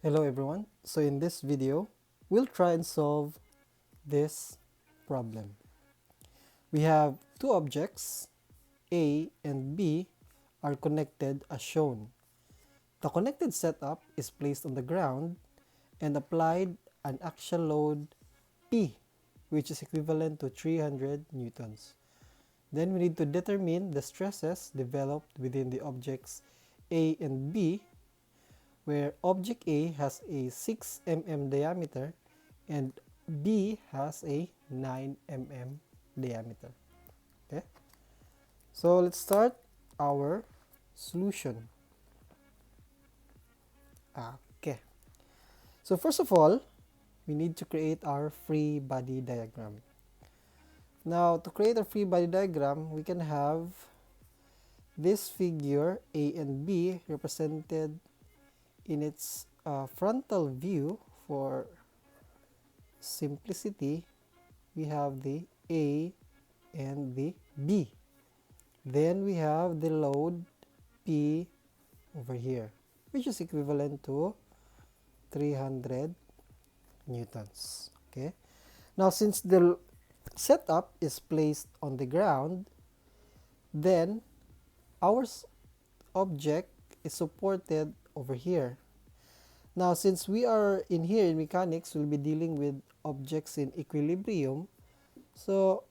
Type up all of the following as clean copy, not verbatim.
Hello everyone. So in this video, we'll try and solve this problem. We have two objects, A and B, are connected as shown. The connected setup is placed on the ground and applied an axial load P, which is equivalent to 300 newtons. Then we need to determine the stresses developed within the objects A and B, where object A has a 6 mm diameter and B has a 9 mm diameter. Okay, so let's start our solution. Okay, so first of all, we need to create our free body diagram. Now, to create a free body diagram, we can have this figure A and B represented in its frontal view. For simplicity, we have the A and the B. Then we have the load P over here, which is equivalent to 300 newtons. Okay. Now, since the setup is placed on the ground, then our object is supported over here. Now, since we are in here in mechanics, we'll be dealing with objects in equilibrium. So,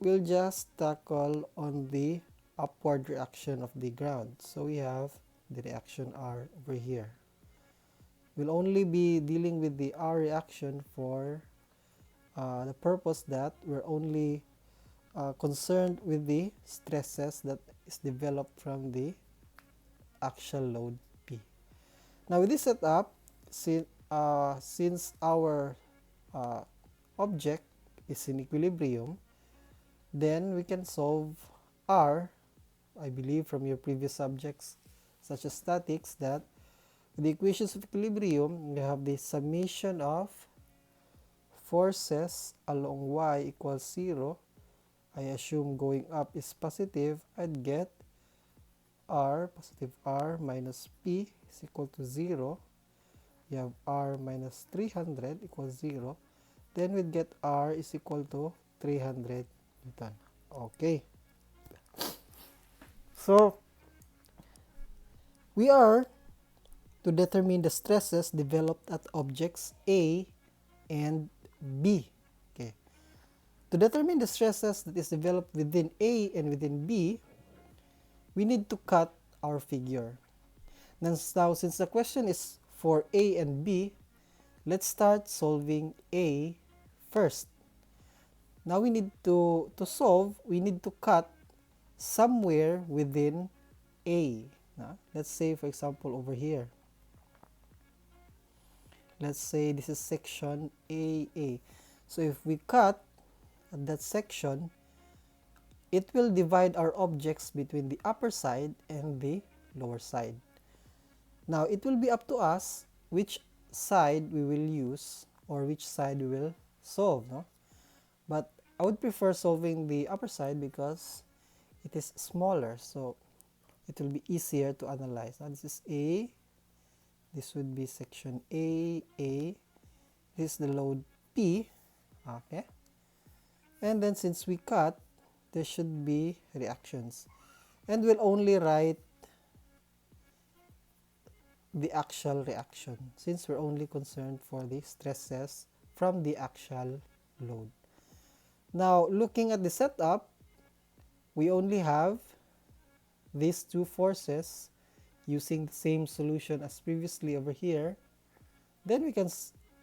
we'll just tackle on the upward reaction of the ground. So, we have the reaction R over here. We'll only be dealing with the R reaction for the purpose that we're only concerned with the stresses that is developed from the axial load P. Now, with this setup, since our object is in equilibrium, then we can solve R. I believe from your previous subjects such as statics that with the equations of equilibrium, you have the summation of forces along y equals 0. I assume going up is positive. I'd get positive R minus P is equal to 0. We have R minus 300 equals 0. Then we'd get R is equal to 300 Newton. Okay. So, we are to determine the stresses developed at objects A and B. Okay. To determine the stresses that is developed within A and within B, we need to cut our figure. Now, since the question is for A and B, let's start solving A first. Now we need to solve, we need to cut somewhere within A. Let's say, for example, over here. Let's say this is section AA. So if we cut at that section, it will divide our objects between the upper side and the lower side. Now, it will be up to us which side we will use or which side we will solve. But I would prefer solving the upper side because it is smaller, so it will be easier to analyze. Now, this is A. This would be section AA. This is the load P. Okay. And then since we cut, there should be reactions. And we'll only write the axial reaction since we're only concerned for the stresses from the axial load. Now, looking at the setup, we only have these two forces using the same solution as previously over here. Then we can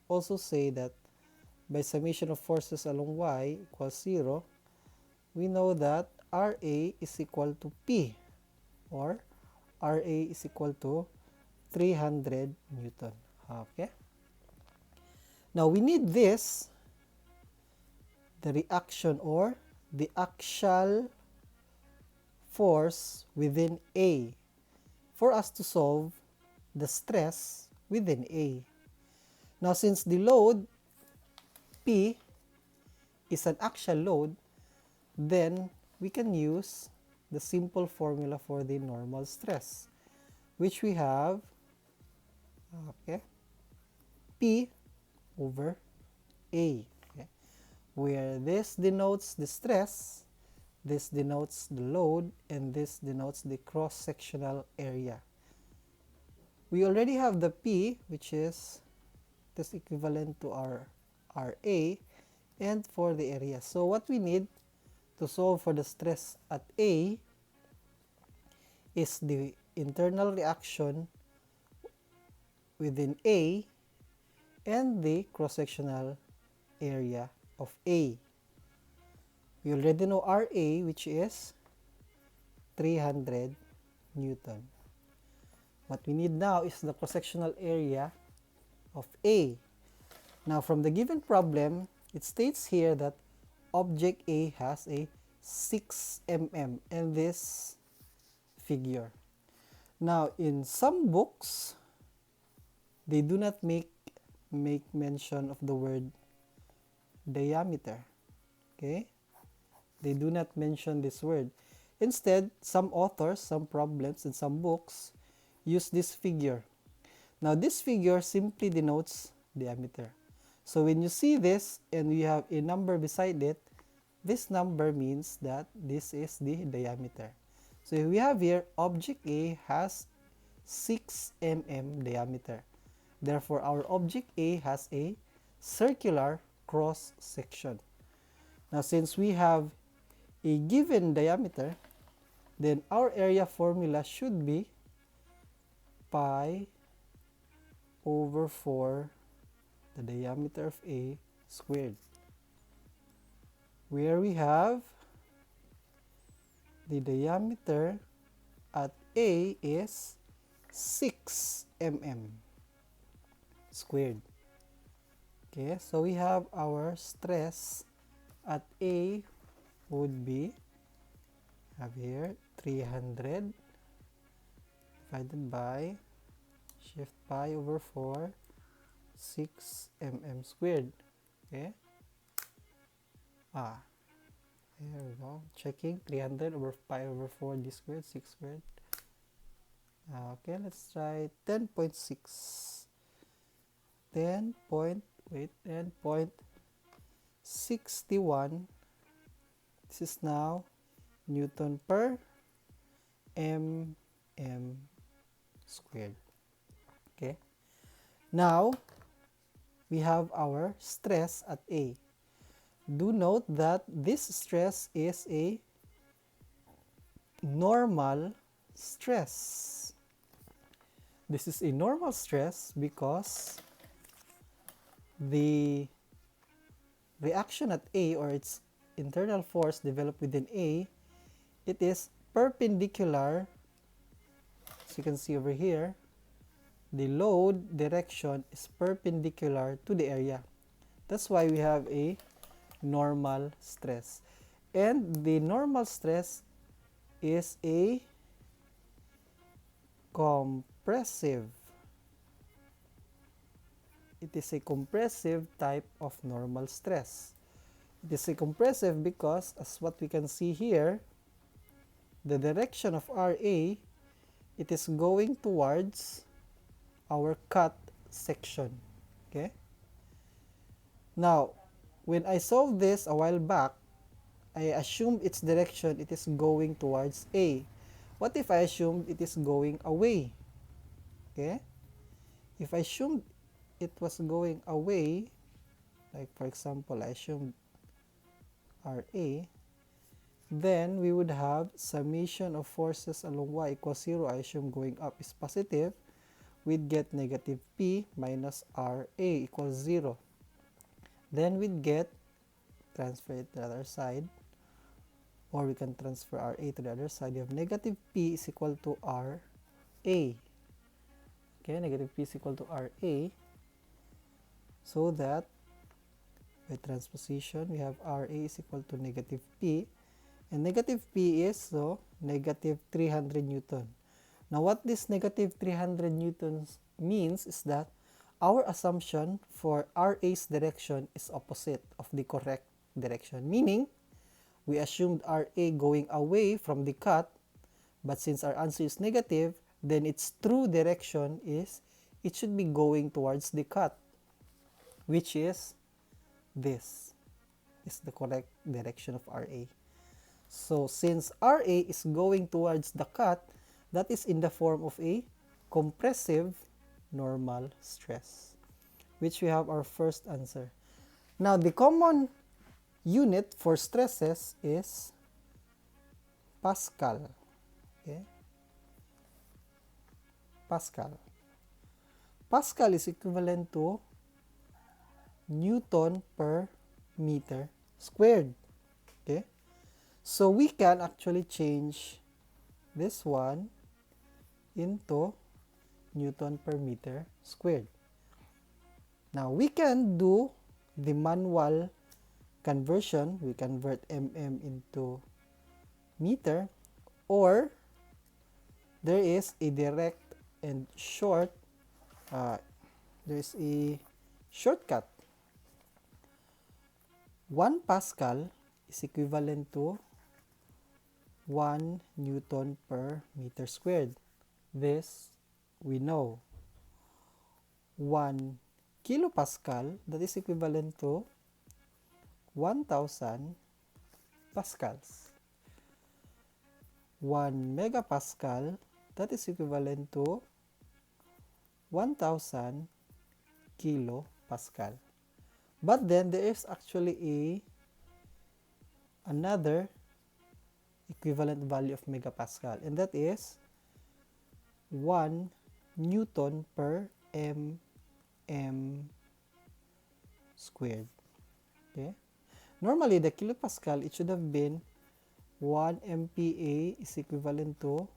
also say that by summation of forces along y equals 0, we know that RA is equal to P, or RA is equal to 300 Newton. Okay. Now we need this, the reaction or the axial force within A, for us to solve the stress within A. Now since the load P is an axial load, then we can use the simple formula for the normal stress, which we have, okay, P over A, okay? Where this denotes the stress, this denotes the load, and this denotes the cross-sectional area. We already have the P, which is this equivalent to our RA, and for the area. So what we need to solve for the stress at A is the internal reaction within A and the cross-sectional area of A. We already know RA, which is 300 Newton. What we need now is the cross-sectional area of A. Now, from the given problem, it states here that object A has a 6 mm in this figure. Now, in some books, they do not make mention of the word diameter. Okay? They do not mention this word. Instead, some authors, some problems, and some books use this figure. Now, this figure simply denotes diameter. So, when you see this and you have a number beside it, this number means that this is the diameter. So, we have here object A has 6 mm diameter. Therefore, our object A has a circular cross section. Now, since we have a given diameter, then our area formula should be pi over 4 the diameter of A squared, where we have the diameter at A is 6 mm squared. Okay, so we have our stress at A would be, have here 300 divided by shift pi over 4 6 mm squared. Okay, here we go, checking 300 over pi over 4 d squared 6 squared. Okay, let's try 10.6 10.61. This is now Newton per mm squared. Okay, now we have our stress at A. Do note that this stress is a normal stress. This is a normal stress because the reaction at A, or its internal force developed within A, it is perpendicular. As you can see over here, the load direction is perpendicular to the area. That's why we have a normal stress. And the normal stress is a compressive. It is a compressive type of normal stress. It is a compressive because, as what we can see here, the direction of RA, it is going towards our cut section. Okay? Now, when I solved this a while back, I assumed its direction, it is going towards A. What if I assumed it is going away? Okay? If I assumed it was going away, like for example, I assumed RA, then we would have summation of forces along Y equals 0. I assume going up is positive. We'd get negative P minus RA equals 0. Then we'd get, transfer it to the other side, or we can transfer RA to the other side. You have negative P is equal to RA. Okay, negative P is equal to RA. So that by transposition, we have RA is equal to negative P. And negative P is so negative 300 Newton. Now, what this negative 300 Newtons means is that our assumption for RA's direction is opposite of the correct direction. Meaning, we assumed RA going away from the cut, but since our answer is negative, then its true direction is it should be going towards the cut. which is this is the correct direction of RA. So since RA is going towards the cut, that is in the form of a compressive normal stress, which we have our first answer. Now the common unit for stresses is Pascal. Okay? Pascal. Pascal is equivalent to Newton per meter squared. Okay? So we can actually change this one into Newton per meter squared. Now we can do the manual conversion. We convert mm into meter, or there is a direct and short, there is a shortcut. 1 Pascal is equivalent to 1 Newton per meter squared. This we know. 1 kilopascal, that is equivalent to 1,000 pascals. 1 megapascal, that is equivalent to 1,000 kilopascal. But then there is actually another equivalent value of megapascal, and that is 1 Newton per mm squared. Okay? Normally, the kilopascal, it should have been 1 MPa is equivalent to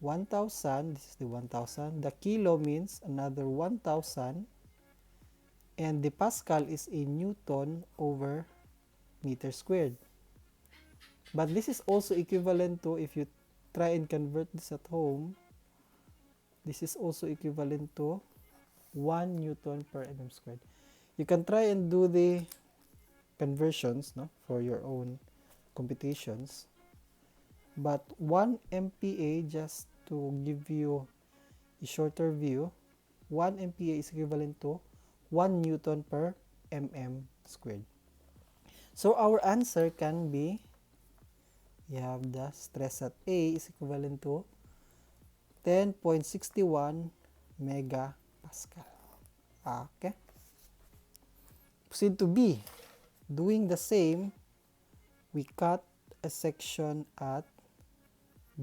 1,000. This is the 1,000. The kilo means another 1,000. And the pascal is a Newton over meter squared. But this is also equivalent to, if you try and convert this at home, this is also equivalent to 1 Newton per mm squared. You can try and do the conversions, no, for your own computations. But 1 MPa, just to give you a shorter view, 1 MPa is equivalent to 1 Newton per mm squared. So our answer can be, you have the stress at A is equivalent to 10.61 megapascal. Okay. Proceed to B. Doing the same, we cut a section at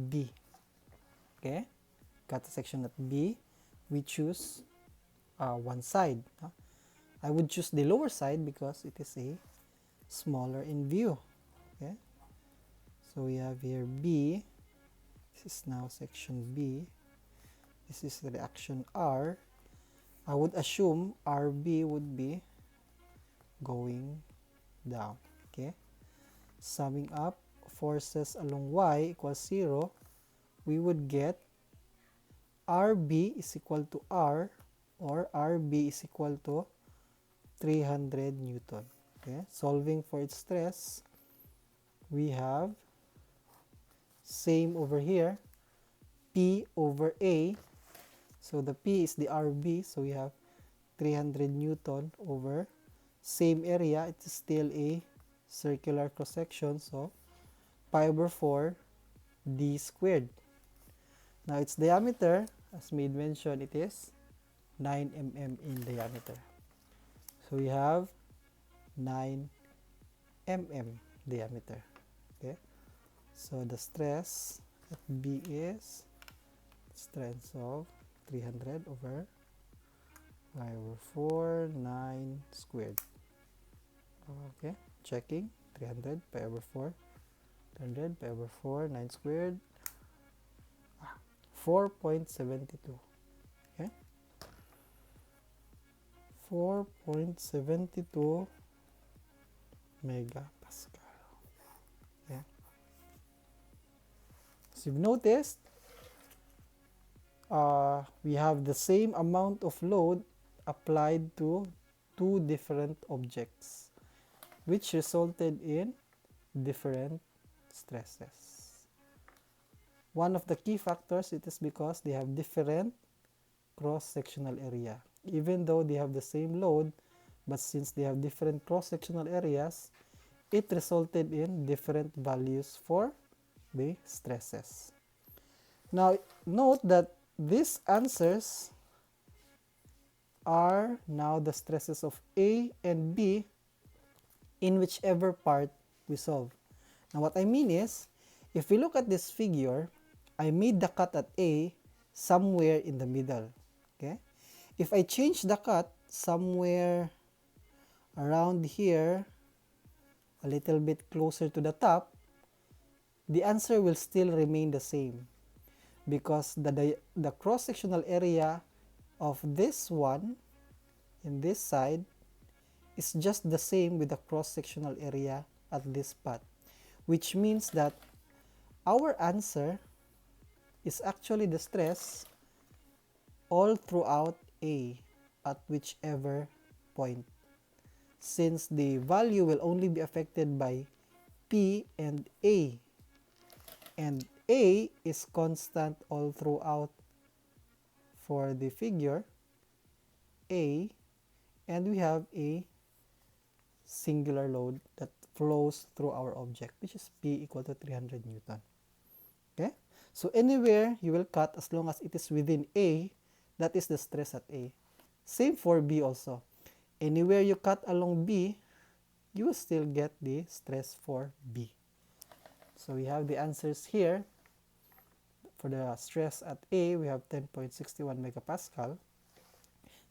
B. Okay. Cut a section at B. We choose one side. I would choose the lower side because it is a smaller in view. Okay. So we have here B. This is now section B. This is the reaction R. I would assume RB would be going down. Okay. Summing up forces along Y equals 0, we would get RB is equal to R, or RB is equal to 300 Newton. Okay. Solving for its stress, we have same over here, P over A. So the P is the RB, so we have 300 Newton over same area. It is still a circular cross section, so pi over 4 d squared. Now its diameter, as made mention, it is 9 mm in diameter. So we have 9 mm diameter. Okay. So the stress at B is strength of 300 over pi over 4, 9 squared. Okay, checking. 300 pi over 4, 300 pi over 4, 9 squared, 4.72. Okay, 4.72 megapascal. Okay. So you've noticed, we have the same amount of load applied to two different objects, which resulted in different stresses. One of the key factors, it is because they have different cross-sectional area. even though they have the same load, but since they have different cross-sectional areas, it resulted in different values for the stresses. Now, note that these answers are now the stresses of A and B in whichever part we solve. Now, what I mean is, if we look at this figure, I made the cut at A somewhere in the middle. Okay? If I change the cut somewhere around here, a little bit closer to the top, the answer will still remain the same because the cross-sectional area of this one in this side is just the same with the cross-sectional area at this spot, which means that our answer is actually the stress all throughout A at whichever point, since the value will only be affected by P and A, and A is constant all throughout for the figure A, and we have a singular load that flows through our object, which is P equal to 300 Newton. Okay? So anywhere you will cut, as long as it is within A, that is the stress at A. Same for B also. Anywhere you cut along B, you will still get the stress for B. So we have the answers here. For the stress at A, we have 10.61 megapascal.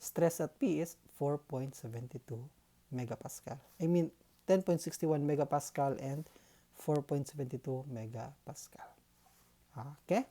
Stress at P is 4.72 megapascal. I mean 10.61 megapascal and 4.72 megapascal. Okay?